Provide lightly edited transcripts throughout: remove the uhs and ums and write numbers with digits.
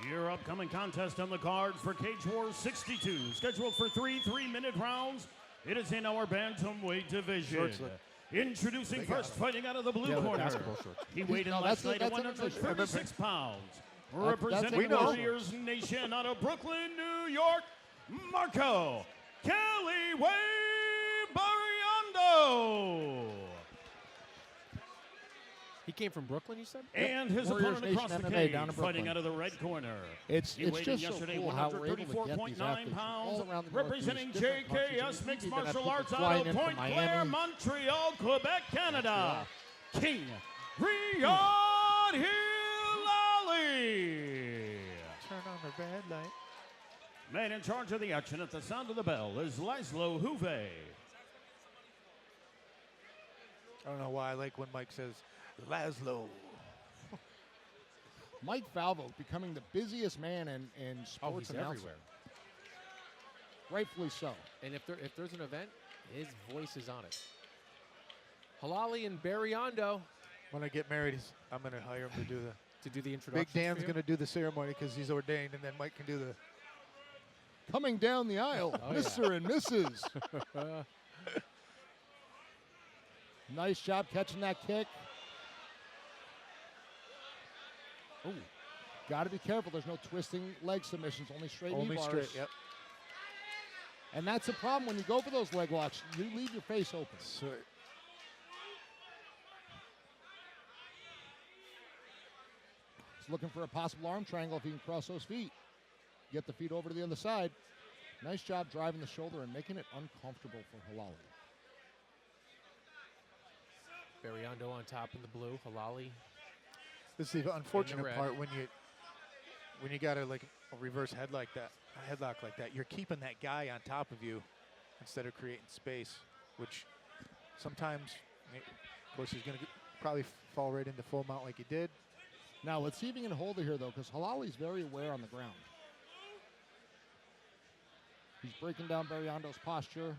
Your upcoming contest on the card for Cage Wars 62, scheduled for 3 3-minute rounds. It is in our Bantamweight division. Introducing first, fighting out of the blue corner. He weighed in last night at 136 pounds. Representing Warriors Nation out of Brooklyn, New York, Marco Kelly Berreondo. He came from Brooklyn, you said? And his Warriors opponent across Nation the MMA cage, down in fighting Brooklyn. out of the red corner. It's just so yesterday, cool how we're able to get these 134.9 athletes pounds, all around the representing Northeast, different countries. JKS Mixed Even have Martial people Arts out flying of in from Point Claire, Miami. Montreal, Quebec, Canada. King Ryad Hilali. Turn on the red light. Man in charge of the action at the sound of the bell is Laszlo Huve. I don't know why I like when Mike says Laszlo. Mike Falvo becoming the busiest man in sports he's announcing. everywhere. Rightfully so. And if there's an event, his voice is on it. Hilali and Berreondo When I get married, I'm going to hire him to do the introduction. Big Dan's going to do the ceremony because he's ordained, and then Mike can do the. Coming down the aisle, Mr. and Mrs. Nice job catching that kick. Oh, got to be careful. There's no twisting leg submissions, only straight knee bars. Straight, yep. And that's the problem when you go for those leg locks. You leave your face open. So, He's looking for a possible arm triangle if he can cross those feet. Get the feet over to the other side. Nice job driving the shoulder and making it uncomfortable for Hilali. Berreondo on top in the blue. Hilali. this is the unfortunate red. part when you got a reverse headlock like that. You're keeping that guy on top of you instead of creating space, which sometimes, of course, he's going to probably fall right into full mount like he did. Now, let's see if he can hold it here, though, because Hilali's very aware on the ground. He's breaking down Berreondo's posture,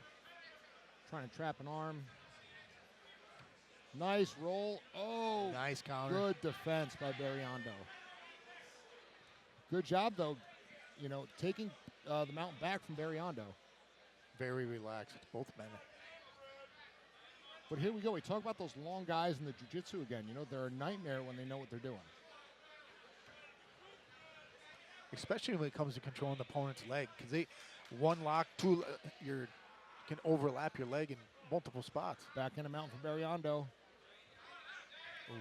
trying to trap an arm. Nice roll. Oh, Nice counter. good defense by Berreondo. Good job, though, taking the mount back from Berreondo. Very relaxed, both men. But here we go. We talk about those long guys in the jiu-jitsu again. They're a nightmare when they know what they're doing. Especially when it comes to controlling the opponent's leg, because one lock, two, you can overlap your leg in multiple spots. Back in a mount for Berreondo. Ooh.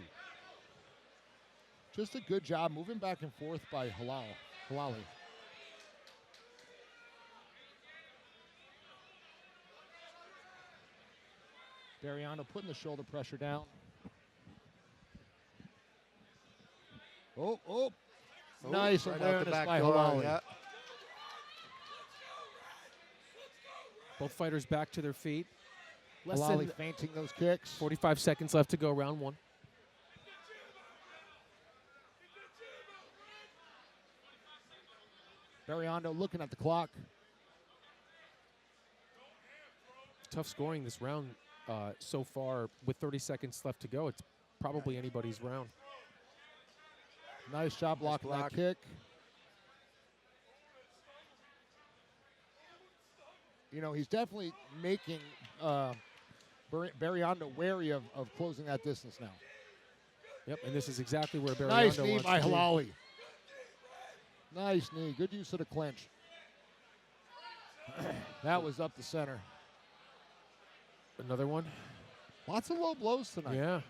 Just a good job moving back and forth by Hilali. Berreondo putting the shoulder pressure down. Oh. Nice right out awareness the back by door, Hilali. yeah. Both fighters back to their feet. Less Hilali than feinting those kicks. 45 seconds left to go, round one. Berreondo looking at the clock. Tough scoring this round so far with 30 seconds left to go. It's probably anybody's round. Nice job blocking block. that kick. He's definitely making Berreondo wary of closing that distance now. Yep, and this is exactly where Berreondo Nice knee wants by to be. Hilali. Nice knee. Good use of the clinch. That was up the center. Another one. Lots of low blows tonight. Yeah.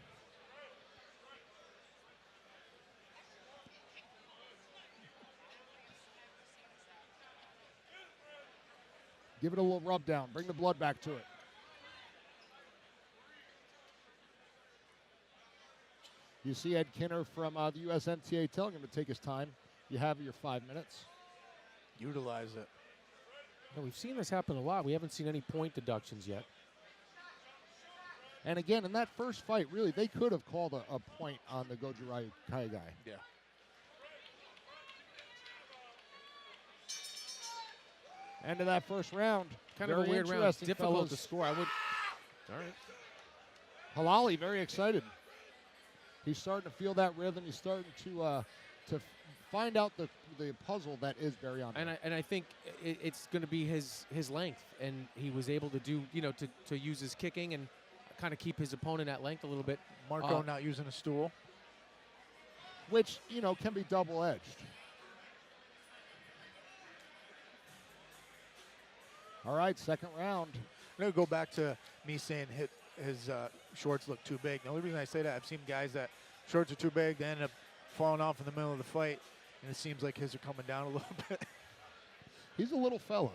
Give it a little rub down. Bring the blood back to it. You see Ed Kinner from the USMTA telling him to take his time. You have your 5 minutes. Utilize it. No, we've seen this happen a lot. We haven't seen any point deductions yet. And again, in that first fight, really, they could have called a point on the Goju Kai guy. Yeah. End of that first round. Kind of a weird round. interesting, Difficult fellas. to score. All right. Hilali very excited. He's starting to feel that rhythm. He's starting to find out the puzzle that is Berreondo. And I think it's going to be his length, and he was able to do to use his kicking and kind of keep his opponent at length a little bit. Marco not using a stool, which can be double-edged. All right, second round. I'm going to go back to me saying his shorts look too big. The only reason I say that, I've seen guys that shorts are too big, they end up falling off in the middle of the fight, and it seems like his are coming down a little bit. He's a little fella.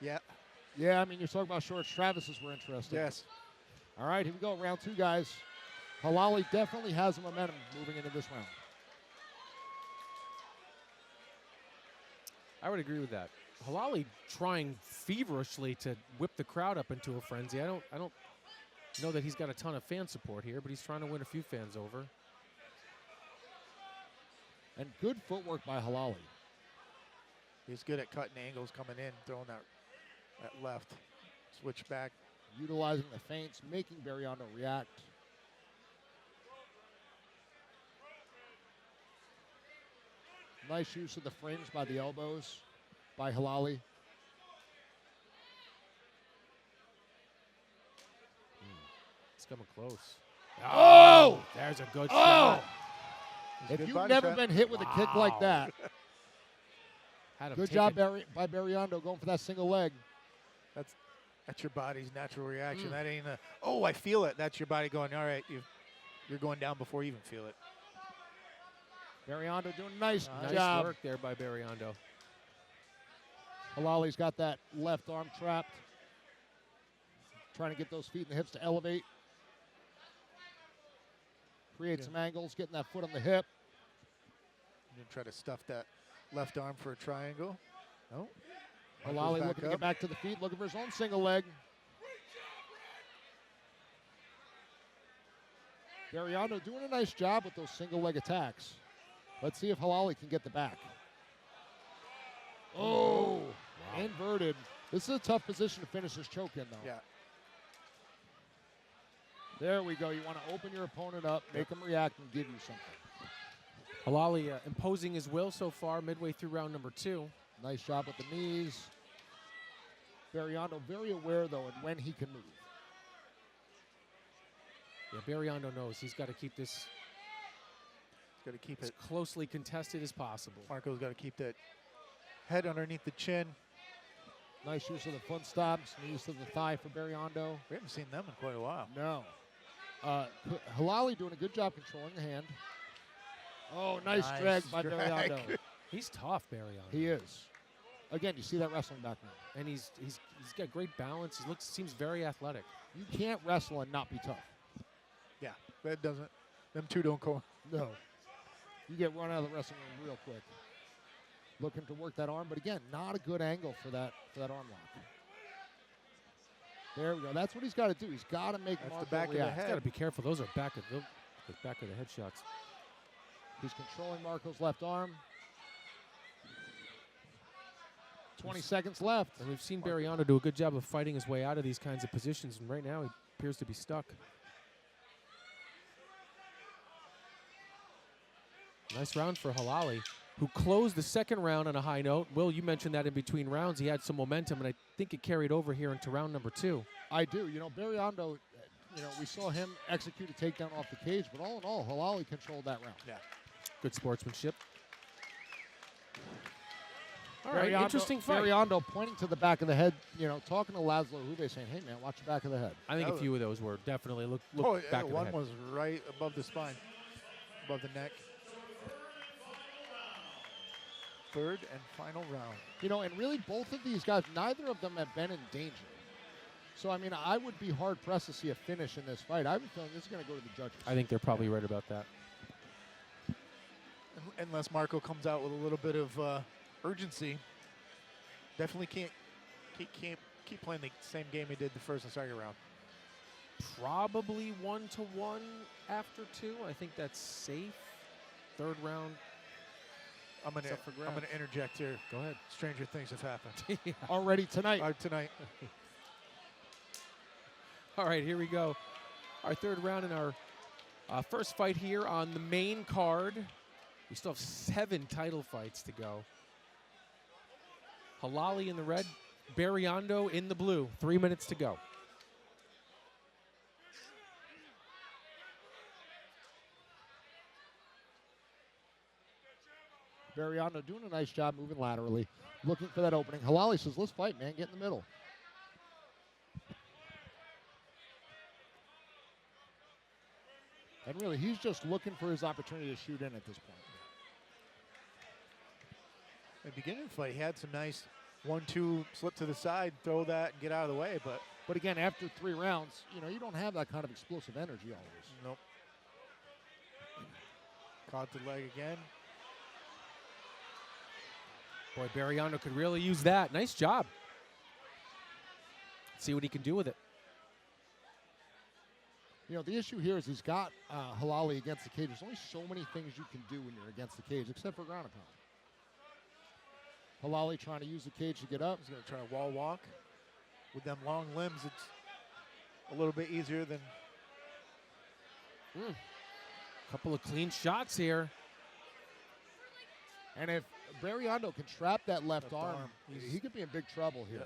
Yeah. Yeah, I mean, you're talking about shorts. Travis's were interesting. Yes. All right, here we go. Round 2, guys. Hilali definitely has the momentum moving into this round. I would agree with that. Hilali trying feverishly to whip the crowd up into a frenzy. I don't know that he's got a ton of fan support here, but he's trying to win a few fans over. And good footwork by Hilali. He's good at cutting angles, coming in, throwing that left. Switch back. Utilizing the feints, making Berreondo react. Nice use of the frames by the elbows by Hilali. It's coming close. Oh! There's a good Oh! shot. If Good you've body never shot. been hit with a kick like that, Had him good taken- job by Berreondo going for that single leg. That's your body's natural reaction. That ain't a, oh, I feel it. That's your body going, all right, you're going down before you even feel it. Berreondo doing a nice Nice job. work there by Berreondo. Hilali's got that left arm trapped. Trying to get those feet and the hips to elevate. Create some angles, getting that foot on the hip. And then try to stuff that left arm for a triangle. No. Hilali looking to get back to the feet, looking for his own single leg. Berreondo doing a nice job with those single leg attacks. Let's see if Hilali can get the back. Oh, inverted. This is a tough position to finish this choke in, though. Yeah. There we go. You want to open your opponent up, make him react, and give you something. Hilali imposing his will so far, midway through round number 2. Nice job with the knees. Berreondo very aware, though, and when he can move. Yeah, Berreondo knows he's got to keep this He's got to keep as it. closely contested as possible. Marco's got to keep that head underneath the chin. Nice use of the foot stomps, knees to the thigh for Berreondo. We haven't seen them in quite a while. No. Hilali doing a good job controlling the hand. Oh, nice drag by Berreondo. He's tough, Berreondo. He is. Again, you see that wrestling background. And he's got great balance. He seems very athletic. You can't wrestle and not be tough. Yeah, that doesn't. Them two don't go. No. You get run out of the wrestling room real quick. Looking to work that arm, but again, not a good angle for that arm lock. There we go. That's what he's got to do. He's got to make That's Marco the back of the react. He's got to be careful. Those are back of the head shots. He's controlling Marco's left arm. 20 seconds left. And we've seen Berreondo do a good job of fighting his way out of these kinds of positions, and right now he appears to be stuck. Nice round for Hilali, who closed the second round on a high note. Will, you mentioned that in between rounds he had some momentum, and I think it carried over here into round number 2. I do. Berreondo, we saw him execute a takedown off the cage, but all in all, Hilali controlled that round. Yeah. Good sportsmanship. All right, interesting fight. Berreondo pointing to the back of the head, talking to Laszlo Hube, saying, hey, man, watch the back of the head. I think a few of those were definitely look back of the one head. was right above the spine, above the neck. Third and final round. And really both of these guys, neither of them have been in danger. So, I would be hard-pressed to see a finish in this fight. I have a feeling this is going to go to the judges. I think they're probably right about that. Unless Marco comes out with a little bit of urgency, definitely can't keep playing the same game he did the first and second round. Probably 1-1 after 2. I think that's safe. Third round. I'm gonna interject here. Go ahead. Stranger things have happened. Yeah. Already tonight. Tonight. All right, here we go. Our third round in our First fight here on the main card. We still have 7 title fights to go. Hilali in the red, Berreondo in the blue. 3 minutes to go. Berreondo doing a nice job moving laterally, looking for that opening. Hilali says, let's fight, man. Get in the middle. And really, he's just looking for his opportunity to shoot in at this point. At the beginning of the fight, he had some nice 1-2 slip to the side, throw that, and get out of the way. But again, after 3 rounds, you don't have that kind of explosive energy always. Nope. Caught the leg again. Boy, Berreondo could really use that. Nice job. See what he can do with it. The issue here is he's got Hilali against the cage. There's only so many things you can do when you're against the cage, except for ground and pound. Hilali trying to use the cage to get up. He's going to try a wall walk. With them long limbs, it's a little bit easier than... Couple of clean shots here. And if Berreondo can trap that left arm, he could be in big trouble here. Yeah.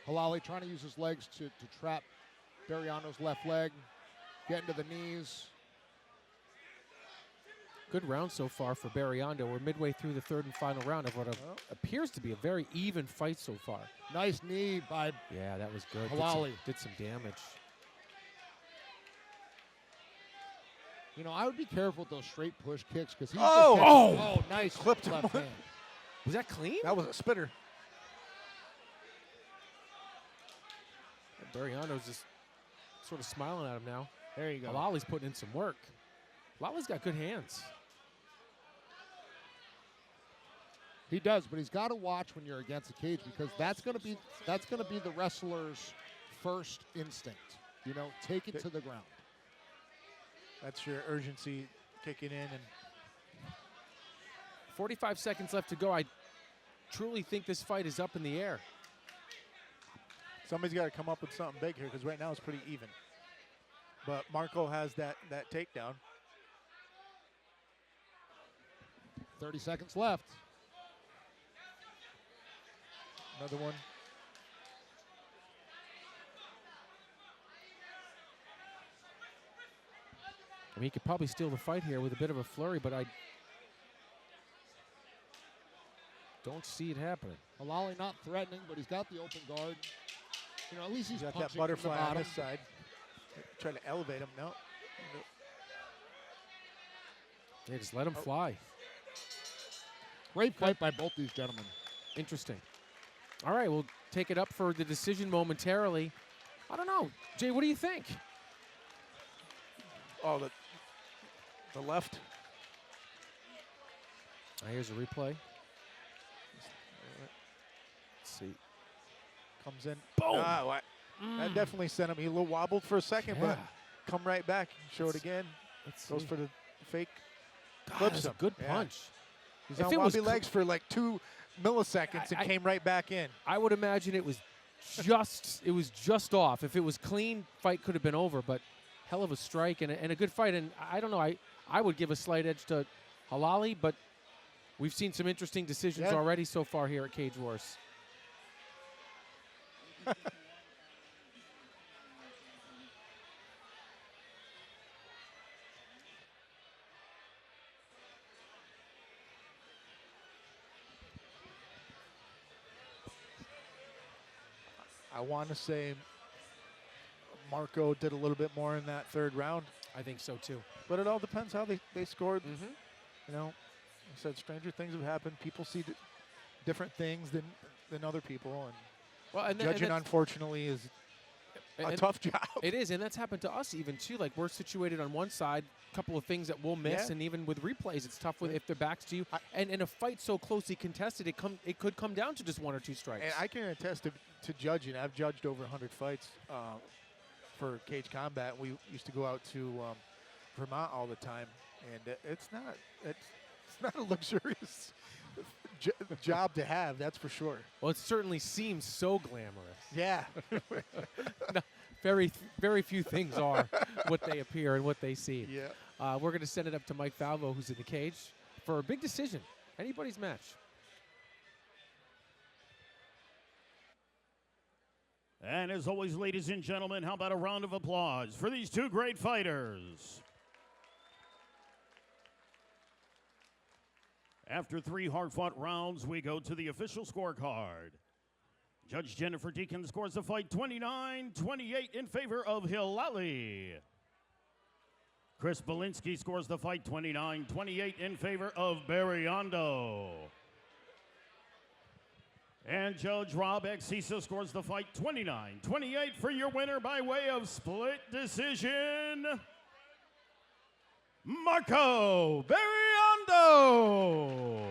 Hilali trying to use his legs to trap Berreondo's left leg, get into the knees. Good round so far for Berreondo. We're midway through the 3rd and final round of what appears to be a very even fight so far. Nice knee by Yeah, that was good. Hilali. Did some damage. I would be careful with those straight push kicks because he's nice Clipped him. left hand. Was that clean? That was a spitter. Berreondo's just sort of smiling at him now. There you go. Hilali's putting in some work. Hilali's got good hands. He does, but he's got to watch when you're against the cage because that's going to be the wrestler's first instinct. Take it to the ground. That's your urgency kicking in. And 45 seconds left to go. I truly think this fight is up in the air. somebody's got to come up with something big here because right now it's pretty even. But Marco has that takedown. 30 seconds left. Another one. I mean, he could probably steal the fight here with a bit of a flurry, but I don't see it happening. Hilali not threatening, but he's got the open guard. You know, at least he's got punching that butterfly from the on bottom. his side. Try to elevate him. No. Yeah, just let him fly. Great fight by both these gentlemen. Interesting. All right, we'll take it up for the decision momentarily. I don't know. Jay, what do you think? Oh, the left. Here's a replay. Let's see. Comes in. Boom! That definitely sent him. He a little wobbled for a second, but come right back. Show it again. Goes for the fake. God, Clips that's a him. good Yeah. punch. He's If on it was wobbly legs for like 2 milliseconds and came right back in. I would imagine it was just off. If it was clean, fight could have been over, but hell of a strike and a good fight. And I don't know, I would give a slight edge to Hilali, but we've seen some interesting decisions already so far here at Cage Wars. I want to say Marco did a little bit more in that 3rd round. I think so too. But it all depends how they scored. You know, I said stranger things have happened. People see different things than other people. And judging, unfortunately, is a tough job. It is, and that's happened to us even too. Like, we're situated on one side, a couple of things that we'll miss, and even with replays, it's tough if their back's to you. And in a fight so closely contested, it could come down to just 1 or 2 strikes. And I can attest to judging. I've judged over 100 fights for Cage Combat. We used to go out to Vermont all the time, and it's not a luxurious job to have, that's for sure. Well, it certainly seems so glamorous. Yeah. No, very few things are what they appear and what they seem. Yeah. We're going to send it up to Mike Falvo, who's in the cage, for a big decision. Anybody's match. And as always, ladies and gentlemen, how about a round of applause for these two great fighters? After 3 hard-fought rounds, we go to the official scorecard. Judge Jennifer Deacon scores the fight 29-28 in favor of Hilali. Chris Belinsky scores the fight 29-28 in favor of Berreondo. And Judge Rob Exisa scores the fight 29-28 for your winner by way of split decision, Marco Berreondo.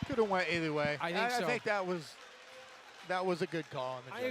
Could have went either way. I think so. I think that was a good call on the judge.